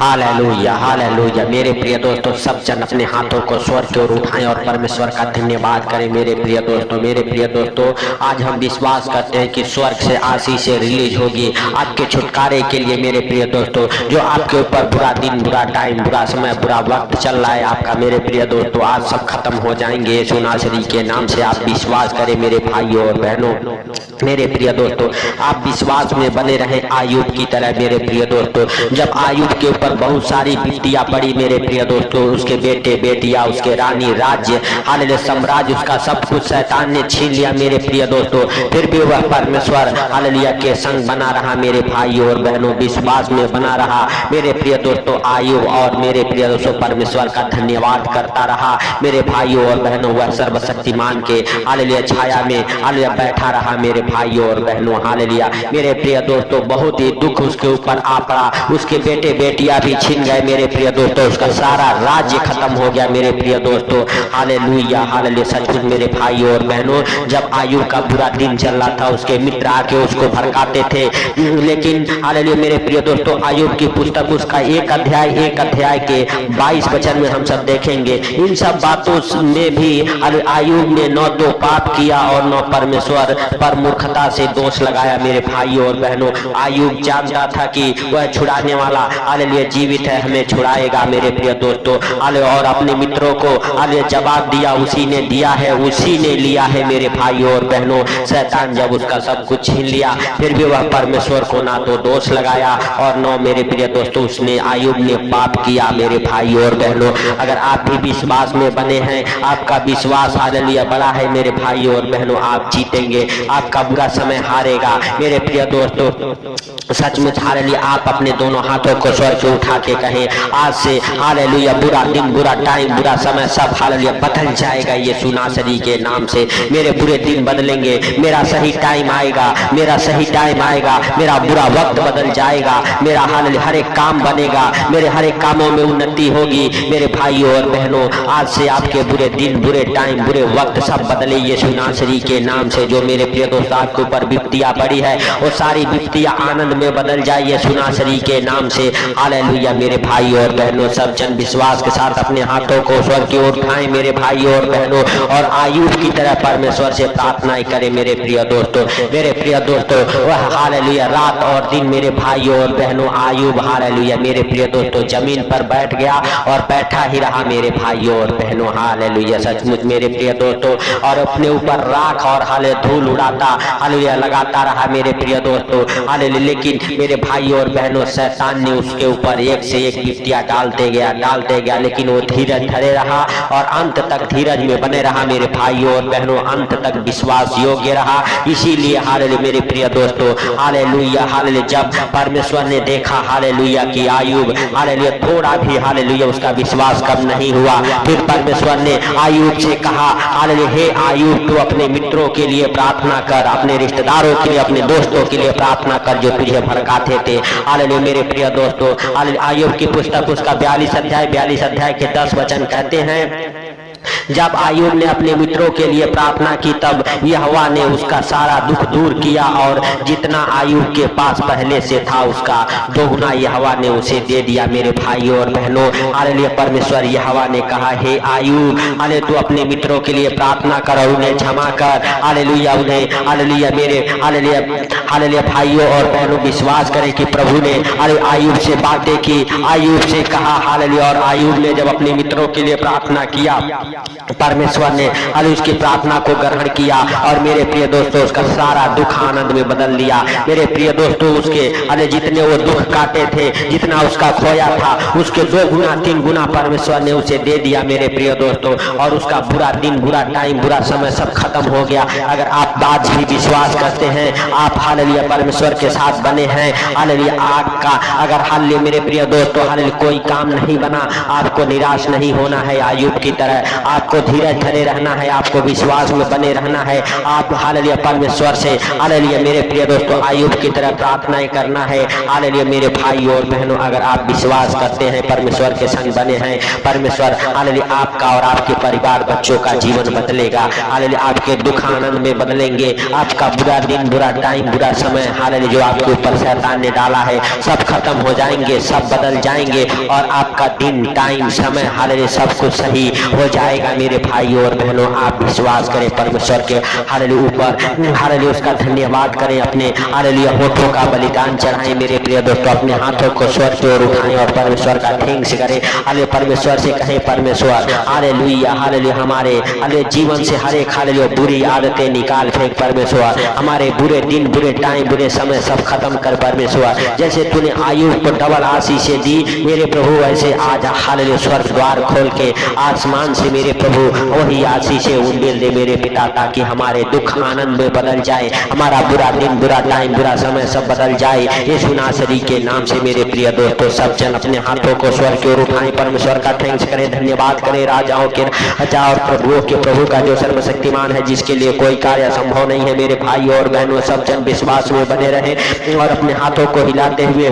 Hallelujah hallelujah. मेरे प्रिय दोस्तों, सब जन अपने हाथों को स्वर्ग की ओर उठाएं और परमेश्वर का धन्यवाद करें। मेरे प्रिय दोस्तों, आज हम विश्वास करते हैं कि स्वर्ग से आशीषें रिलीज होगी आपके छुटकारे के लिए। मेरे प्रिय दोस्तों, जो आपके ऊपर बुरा दिन, बुरा टाइम, बुरा समय, बुरा वक्त चल रहा है आपका, मेरे प्रिय दोस्तों, आज सब खत्म हो जाएंगे यीशु नासरी के नाम से। आप विश्वास करें मेरे भाइयों और बहनों। मेरे प्रिय दोस्तों, आप विश्वास में बने रहें आयुब की तरह। मेरे प्रिय दोस्तों, जब आयुब के ऊपर बहुत सारी विपत्तियां पड़ी मेरे प्रिय दोस्तों, उसके बेटे बेटियां, उसके रानी, राज्य, हालेलुया, साम्राज्य, उसका सब कुछ शैतान ने छीन लिया मेरे प्रिय दोस्तों, फिर भी वह परमेश्वर हालेलुया के संग बना रहा। मेरे भाइयों और बहनों, विश्वास में बना रहा मेरे प्रिय दोस्तों आयुब, और मेरे प्रिय दोस्तों परमेश्वर का धन्यवाद करता रहा। मेरे भाइयों और बहनों, वह सर्वशक्तिमान के हालेलुया छाया में हालेलुया बैठा रहा। मेरे भाइयों और बहनों, हालेलुया। मेरे प्रिय दोस्तों, बहुत ही दुख उसके ऊपर आ पड़ा, उसके बेटे बेटियां भी छिन गए मेरे प्रिय दोस्तों, उसका सारा राज्य खत्म हो गया मेरे प्रिय दोस्तों। Hallelujah hallelujah. सचमुच मेरे भाइयों और बहनों, जब आयुब का बुरा दिन चल रहा था, उसके मित्र आके उसको भड़काते थे, लेकिन हालेलुया मेरे प्रिय दोस्तों, आयुब की पुस्तक उसका एक अध्याय के 22 वचन में हम सब देखेंगे। इन सब बातों में भी आयुब ने न तो पाप किया और न परमेश्वर पर मूर्खता से दोष लगाया। मेरे भाइयों और बहनों, आयुब जानता था कि वह छुड़ाने वाला हालेलुया जीवित है, हमें छुड़ाएगा मेरे प्रिय दोस्तों। हालेलुया, और अपने मित्रों को हालेलुया जवाब दिया, उसी ने दिया है, उसी ने लिया है। मेरे भाइयों और बहनों, शैतान जब उसका सब कुछ छीन लिया, फिर भी वह परमेश्वर को ना तो दोष लगाया और न मेरे प्रिय दोस्तों उसने आयुब ने पाप किया। मेरे भाइयों और बहनों, अगर आप भी विश्वास में बने हैं, आपका विश्वास हालेलुया बड़ा है मेरे भाइयों और बहनों, आप जीतेंगे, आपका बुरा समय हारेगा। मेरे प्रिय दोस्तों, सचमुच हालेलुया, आप अपने दोनों हाथों को स्वर्ग से उठा के कहें, आज से हालेलुया बुरा दिन, बुरा टाइम, बुरा समय सब हालेलुया बदल जाएगा यीशु नासरी के नाम से। मेरे बुरे दिन बदलेंगे, मेरा सही टाइम आएगा, मेरा सही टाइम आएगा, मेरा बुरा वक्त बदल जाएगा, मेरा हालेलुया हर एक काम बनेगा, मेरे हर एक कामों में उन्नति होगी। मेरे भाइयों और बहनों, आज से आपके बुरे दिन, बुरे टाइम, बुरे वक्त सब बदले यीशु नासरी के नाम से। जो मेरे प्रिय दोस्त आपके ऊपर विपत्तियां पड़ी है, वो सारी विपत्तियां आनंद में बदल जाए यीशु नासरी के नाम से। हालेलुया। मेरे भाइयों और बहनों, सब जन विश्वास के साथ अपने हाथों को स्वर्ग की ओर उठाएं मेरे भाइयों और बहनों, और आयुब की तरह परमेश्वर से प्रार्थनाएं करें मेरे प्रिय दोस्तों। मेरे प्रिय दोस्तों, वह हालेलुया रात और दिन मेरे भाइयों और बहनों, आयुब हालेलुया मेरे प्रिय दोस्तों जमीन पर बैठ गया और बैठा ही रहा मेरे भाइयों और बहनों। हालेलुया। सचमुच मेरे प्रिय दोस्तों, और अपने ऊपर राख और हाले धूल उड़ाता हालेलुया लगाता रहा मेरे प्रिय दोस्तों। हालेलुया। लेकिन मेरे भाइयों और बहनों, शैतान ने उसके ऊपर एक से एक विपत्तियां डालते गया, लेकिन वो धीरज धरे रहा और अंत तक धीरज में बने रहा मेरे भाइयों और बहनों, अंत तक विश्वास योग्य रहा। इसीलिए हालेलुया मेरे प्रिय दोस्तों, हालेलुया हालेलुया, जब परमेश्वर ने देखा हालेलुया कि आयुब हालेलुया थोड़ा भी हालेलुया उसका विश्वास कम नहीं हुआ, फिर परमेश्वर ने आयुब से कहा, हालेलुया हे आयुब, तू अपने मित्रों के लिए प्रार्थना कर, अपने रिश्तेदारों के लिए, अपने दोस्तों के लिए प्रार्थना कर जो तुझे भड़काते थे। हालेलुया मेरे प्रिय दोस्तों, हालेलुया आयुब की पुस्तक उसका 42 अध्याय के 10 वचन कहते हैं, जब आयुब ने अपने मित्रों के लिए प्रार्थना की, तब यहोवा ने उसका सारा दुख दूर किया, और जितना आयुब के पास पहले से था उसका दोगुना यहोवा ने उसे दे दिया। मेरे भाइयों और बहनों, हालेलुया परमेश्वर यहोवा ने कहा, हे आयुब, हालेलुया तू अपने मित्रों के लिए प्रार्थना कर और उन्हें क्षमा कर। हालेलुया उन्हें हालेलुया मेरे हालेलुया भाइयों और बहनों, विश्वास करें कि प्रभु ने आयुब से बातें की, आयुब से कहा हालेलुया, और आयुब ने जब अपने मित्रों के लिए प्रार्थना किया, परमेश्वर ने उसकी प्रार्थना को ग्रहण किया, और मेरे प्रिय दोस्तों उसका सारा दुख आनंद में बदल लिया। मेरे प्रिय दोस्तों, उसके जितने वो दुख काटे थे, जितना उसका खोया था, उसके 2 गुना 3 गुना परमेश्वर ने उसे दे दिया मेरे प्रिय दोस्तों, और उसका बुरा दिन, बुरा टाइम, बुरा समय सब खत्म हो गया। अगर आप आज भी विश्वास करते हैं, आप हालेलुया परमेश्वर के साथ बने हैं, हालेलुया आपका अगर हालेलुया मेरे प्रिय दोस्तों हालेलुया कोई काम नहीं बना, आपको निराश नहीं होना है आयुब की तरह। आपको धीरज धरे रहना है, आपको विश्वास में बने रहना है। आप हालेलुया परमेश्वर से हालेलुया मेरे प्रिय दोस्तों आयुब की तरह प्रार्थनाएं करना है। हालेलुया मेरे भाई और बहनों, अगर आप विश्वास करते हैं, परमेश्वर के संग बने हैं, परमेश्वर हालेलुया आपका और आपके परिवार बच्चों का जीवन बदलेगा। हालेलुया आपके दुख आनंद में बदलेंगे। आपका बुरा दिन, बुरा टाइम, बुरा समय हालेलुया जो आपके ऊपर शैतान ने डाला है सब खत्म हो जाएंगे, सब बदल जाएंगे और आपका दिन, टाइम, समय हालेलुया सब कुछ सही हो जाएगा। मेरे भाई और बहनों, आप विश्वास करें परमेश्वर के हालेलुया ऊपर, हालेलुया उसका धन्यवाद करें, अपने हालेलुया होठों का बलिदान चढ़ाएं। मेरे प्रिय दोस्तों अपने हाथों को स्वर्ग की ओर उठाएं और परमेश्वर का थैंक्स करें। हालेलुया परमेश्वर से कहें, परमेश्वर हालेलुया हालेलुया हमारे हालेलुया जीवन से हर एक हालेलुया बुरी आदतें निकाल फेंक परमेश्वर, हमारे बुरे दिन, बुरे टाइम, बुरे समय सब खत्म कर परमेश्वर। जैसे तूने आयुब को डबल आशीषें दी मेरे प्रभु, ऐसे आज हालेलुया स्वर्ग द्वार खोल के आसमान से मेरे प्रभु वही आशीषें उंडेल दे मेरे पिता, ताकि हमारे दुख आनंद में बदल जाए, हमारा बुरा दिन, बुरा टाइम, बुरा समय सब बदल जाए यीशु नासरी के नाम से। मेरे प्रिय दोस्तों सब जन अपने हाथों को स्वर्ग की ओर उठाएं, परमेश्वर का थैंक्स करें, धन्यवाद करें। राजाओं के राजा और प्रभुओं के प्रभु का जो सर्वशक्तिमान है, जिसके लिए कोई कार्य संभव नहीं है। मेरे भाई और बहनों सब जन विश्वास में बने रहे और अपने हाथों को हिलाते हुए,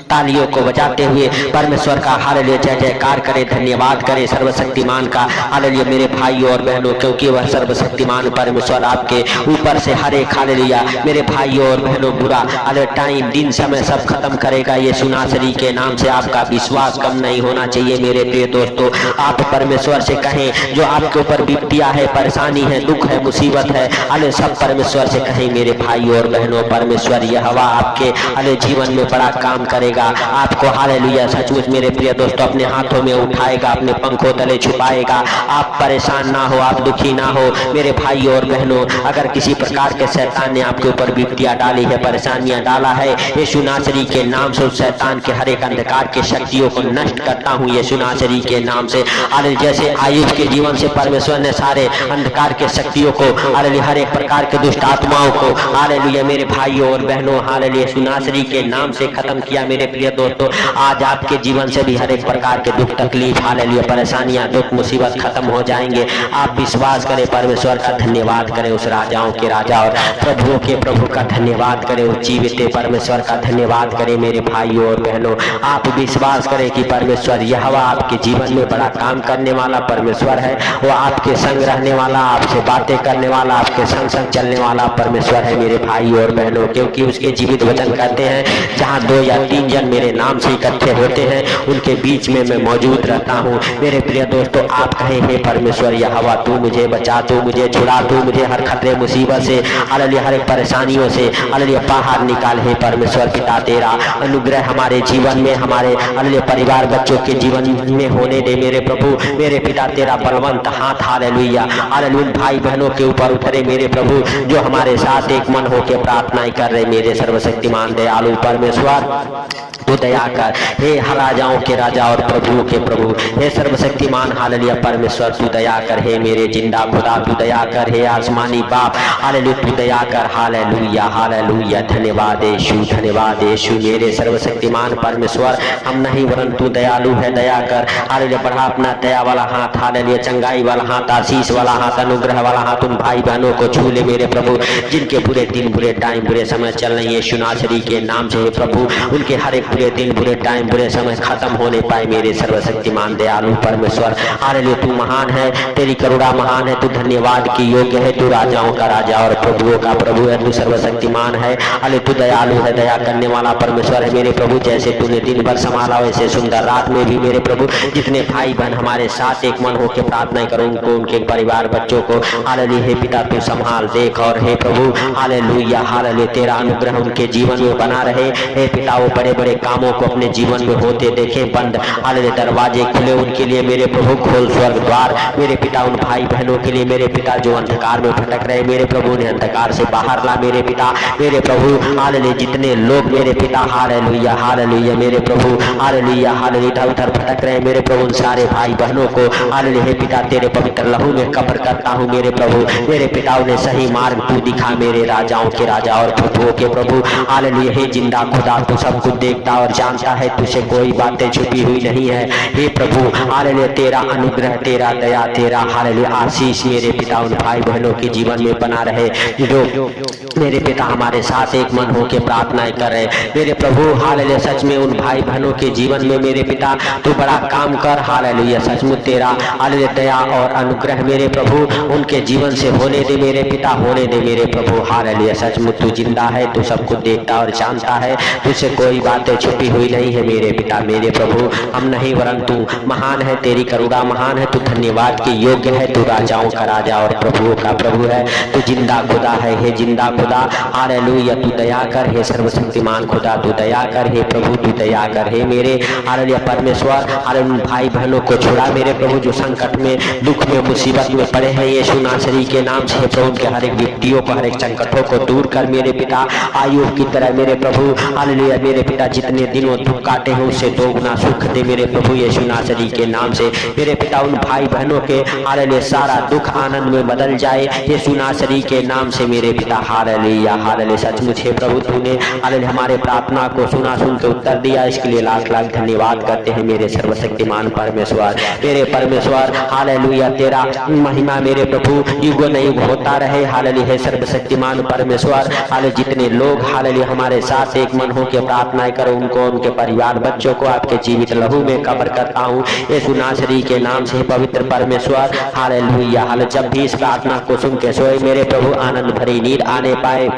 तालियों को बजाते हुए परमेश्वर का हालेलुया जय जयकार करें, धन्यवाद करें सर्वशक्तिमान का हालेलुया मेरे भाई और बहनों, क्योंकि वह सर्वशक्तिमान परमेश्वर आपके ऊपर से हर एक हालेलुया मेरे भाई और बहनों बुरा हालेलुया टाइम, दिन, समय सब खत्म करेगा यीशु नासरी के नाम से। आपका विश्वास कम नहीं होना चाहिए मेरे प्रिय दोस्तों। आप परमेश्वर से कहें जो आपके ऊपर विपत्तियां है, परेशानी है, दुख है, मुसीबत है, हालेलुया सब परमेश्वर से कहें मेरे भाई और बहनों। परमेश्वर यह हवा आपके हालेलुया जीवन में बड़ा काम करेगा, आपको हालेलुया सचमुच मेरे प्रिय दोस्तों अपने हाथों में उठाएगा, अपने पंखों तले छुपाएगा। आप परेशान ना हो, आप दुखी ना हो मेरे भाई और बहनों। अगर किसी प्रकार के शैतान ने आपके ऊपर विपत्तियां डाली है, परेशानियां डाला है, यीशु नासरी के नाम से उस शैतान के हर एक अंधकार के शक्तियों को नष्ट करता हूं यीशु नासरी के नाम से। हालेलुया जैसे आयुब के जीवन से परमेश्वर ने सारे अंधकार के शक्तियों को, हालेलुया हर एक प्रकार के दुष्ट आत्माओं को हालेलुया मेरे भाई और बहनों हालेलुया यीशु नासरी के नाम से खत्म किया। मेरे प्रिय दोस्तों आज आपके जीवन से भी हर एक प्रकार के दुख, तकलीफ, हालेलुया परेशानियां, दुख, मुसीबत खत्म हो जाएंगे। आप विश्वास करें, परमेश्वर का धन्यवाद करें, उस राजाओं के राजा और प्रभुओं के प्रभु का धन्यवाद करें, उस जीवित परमेश्वर का धन्यवाद करें मेरे भाइयों और बहनों। आप विश्वास करें कि परमेश्वर यहोवा आपके जीवन में बड़ा काम करने वाला परमेश्वर है। वो आपके संग रहने वाला, आपसे बातें करने वाला, आपके संग संग चलने वाला परमेश्वर है मेरे भाई और बहनों, क्योंकि उसके जीवित वचन कहते हैं जहाँ 2 या 3 जन मेरे नाम से इकट्ठे होते हैं उनके बीच में मैं मौजूद रहता हूँ। मेरे प्रिय दोस्तों आप कहें हे परमेश्वर यहोवा तू मुझे बचा, तू मुझे छुड़ा, तू मुझे हर खतरे मुसीबत से हालेलुया हर एक परेशानियों से हालेलुया बाहर निकाल। हे परमेश्वर पिता तेरा अनुग्रह हमारे जीवन में, हमारे हालेलुया परिवार बच्चों के जीवन में होने दे मेरे प्रभु। मेरे पिता तेरा बलवंत हाथ हालेलुया हालेलुया भाई बहनों के ऊपर उतरे मेरे प्रभु, जो हमारे साथ एक मन होकर प्रार्थनाएं कर रहे मेरे सर्वशक्तिमान दयालु परमेश्वर तू दया कर। हे राजाओं के राजा और प्रभुओं के प्रभु, हे सर्वशक्तिमान हालेलुया परमेश्वर तू दया कर। हे मेरे जिंदा खुदा तू दया कर। हे आसमानी बाप हालेलुया तू दया कर। हालेलुया हालेलुया धन्यवाद यीशु, धन्यवाद यीशु मेरे सर्वशक्तिमान परमेश्वर। हम नहीं वरन तू दयालु है, दया कर। हालेलुया बढ़ा अपना दया वाला हाथ, हालेलुया चंगाई वाला हाथ, आशीष वाला हाथ, अनुग्रह वाला हाथ उन भाई बहनों को छू ले मेरे प्रभु, जिनके बुरे दिन, बुरे टाइम, बुरे समय चल रहे यीशु नासरी के नाम से। हे प्रभु उनके हर एक बुरे दिन, बुरे टाइम, बुरे समय खत्म होने पाए मेरे सर्वशक्तिमान दयालु परमेश्वर। हालेलुया तू महान है, तेरी करुणा महान है, तू धन्यवाद की योग्य है, तू राजाओं का राजा और प्रभुओं का प्रभु है, तू सर्वशक्तिमान है। हालेलुया तू दयालु है, दया करने वाला परमेश्वर है मेरे प्रभु। जैसे तूने दिन भर संभाला वैसे सुंदर रात में भी मेरे प्रभु जितने भाई बहन हमारे साथ एक मन होकर प्रार्थना करो उनको, उनके परिवार बच्चों को हालेलुया हे पिता तू संभाल देख। और हे प्रभु हालेलुया हालेलुया तेरा अनुग्रह उनके जीवन में बना रहे। हे पिता वो बड़े बड़े कामों को अपने जीवन में होते देखे, बंद हालेलुया दरवाजे खुले उनके लिए मेरे प्रभु, खोल स्वर्ग द्वार मेरे पिता उन भाई बहनों के लिए मेरे पिता जो अंधकार में भटक रहे मेरे प्रभु ने अंधकार से बाहर ला मेरे पिता मेरे प्रभु। हालेलुया जितने लोग मेरे पिता हालेलुया हालेलुया मेरे प्रभु हालेलुया हालेलुया इधर उधर भटक रहे मेरे प्रभु, उन सारे भाई बहनों को हालेलुया हे पिता तेरे पवित्र लहू में कब्र करता हूँ मेरे प्रभु। मेरे पिता उन्हें सही मार्ग तू दिखा मेरे राजाओं के राजा और प्रभुओं के प्रभु। हालेलुया हे जिंदा खुदा तू सब कुछ देखता और जानता है, तुझे कोई बातें छुपी हुई नहीं है। हे प्रभु हालेलुया तेरा अनुग्रह अनुग्रह तेरा, दया तेरा, हालेलुया आशीष मेरे पिता उन भाई बहनों के जीवन में बना रहे जो मेरे पिता हमारे साथ एक मन होकर प्रार्थनाएं कर रहे। मेरे प्रभु हालेलुया सच में उन भाई बहनों के जीवन में मेरे पिता तू बड़ा काम कर, हालेलुया सचमुच तेरा हालेलुया दया और अनुग्रह मेरे प्रभु उनके जीवन से होने दे मेरे पिता, होने दे मेरे प्रभु, हालेलुया सचमुच तू जिंदा है, तू सब कुछ देखता और जानता है, तुझसे कोई बातें छुपी हुई नहीं है मेरे पिता मेरे प्रभु। हम नहीं वरन तू महान है, तेरी करुणा महान है, तू धन्यवाद के योग्य है, तू राजाओं का राजा और प्रभुओं का प्रभु है, तू जिंदा खुदा है, हे जिंदा खुदा हालेलुया तू दया कर, हे सर्वशक्तिमान खुदा तू दया कर, हे प्रभु तू दया कर, हे मेरे हालेलुया परमेश्वर हालेलुया भाई बहनों को छुड़ा मेरे प्रभु जो संकट में दुख में मुसीबत में पड़े हैं यीशु नासरी के नाम से प्रभु के हर एक व्यक्तियों को हर एक संकटों को दूर कर मेरे पिता, आयुब की तरह मेरे प्रभु हालेलुया मेरे पिता जितने दिनों दुख काटे हैं उससे दोगुना सुख दे मेरे प्रभु यीशु नासरी के नाम से मेरे पिता उन भाई बहनों के हालेलुया सारा दुख आनंद में बदल जाए यीशु नासरी के नाम से मेरे पिता हालेलुया हालेलुया सचमुच है प्रभु तूने हालेलुया हमारे प्रार्थना को सुना सुन के उत्तर दिया, इसके लिए लाख लाख धन्यवाद करते हैं मेरे सर्वशक्तिमान परमेश्वर मेरे परमेश्वर हालेलुया तेरा महिमा मेरे प्रभु युग न युग होता रहे, हालेलुया है सर्वशक्तिमान परमेश्वर हालेलुया जितने लोग हालेलुया हमारे साथ एक मन होकर प्रार्थनाएं करो उनको उनके परिवार बच्चों को आपके जीवित लहू में कब्र करता हूँ यीशु नासरी के नाम से पवित्र परमेश्वर हालेलुया हालेलुया जब भी इस प्रार्थना को सुन के सोए मेरे प्रभु आनंद भरी नींद आने पाए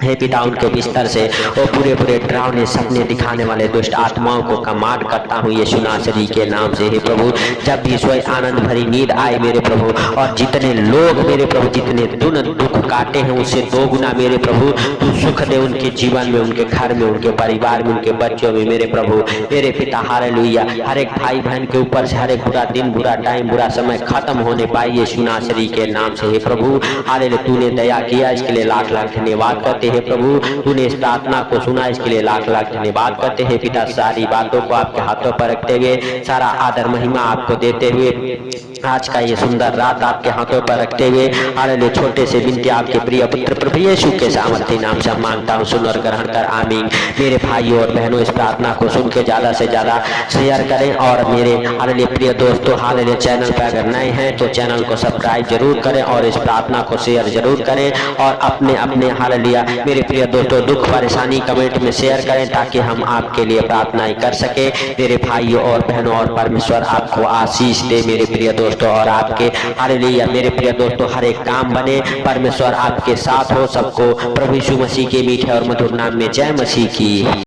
हे पिता उनके बिस्तर से वो पूरे पूरे डरावने सपने दिखाने वाले दुष्ट आत्माओं को कमांड करता हूँ यीशु नासरी के नाम से। हे प्रभु जब भी सोए आनंद भरी नींद आए मेरे प्रभु, और जितने लोग मेरे प्रभु जितने दुख काटे हैं उससे दोगुना मेरे प्रभु तू सुख दे उनके जीवन में, उनके घर में, उनके परिवार में, उनके बच्चों में मेरे प्रभु मेरे पिता हालेलुया हर एक भाई बहन के ऊपर से हर एक बुरा दिन बुरा टाइम बुरा समय खत्म होने पाए यीशु नासरी के नाम से। हे प्रभु हालेलुया तूने दया किया इसके लिए लाख लाख धन्यवाद करते हे प्रभु, तूने इस प्रार्थना को सुना इसके लिए लाख लाख धन्यवाद करते हैं पिता। सारी बातों को आपके हाथों पर रखते हुए सारा आदर महिमा आपको देते हुए आज का ये सुंदर रात आपके हाथों पर रखते हुए हालेलुया छोटे से बिनती आपके प्रिय पुत्र प्रभु यीशु के सामर्थ्य नाम से मांगता हूँ, सुन और ग्रहण कर आमीन। मेरे भाइयों और बहनों इस प्रार्थना को सुन के ज्यादा से ज्यादा शेयर करें, और मेरे हालेलुया प्रिय दोस्तों हालेलुया चैनल पर अगर नए हैं तो चैनल को सब्सक्राइब जरूर करें और इस प्रार्थना को शेयर जरूर करें, और अपने अपने हालेलुया मेरे प्रिय दोस्तों दुख परेशानी कमेंट में शेयर करें ताकि हम आपके लिए प्रार्थनाएं कर सके। मेरे भाइयों और बहनों और परमेश्वर आपको आशीष दे मेरे प्रिय दोस्तों, और आपके हालेलुया मेरे प्रिय दोस्तों हर एक काम बने, परमेश्वर आपके साथ हो। सबको प्रभु यीशु मसीह के मीठे और मधुर नाम में जय मसीह की।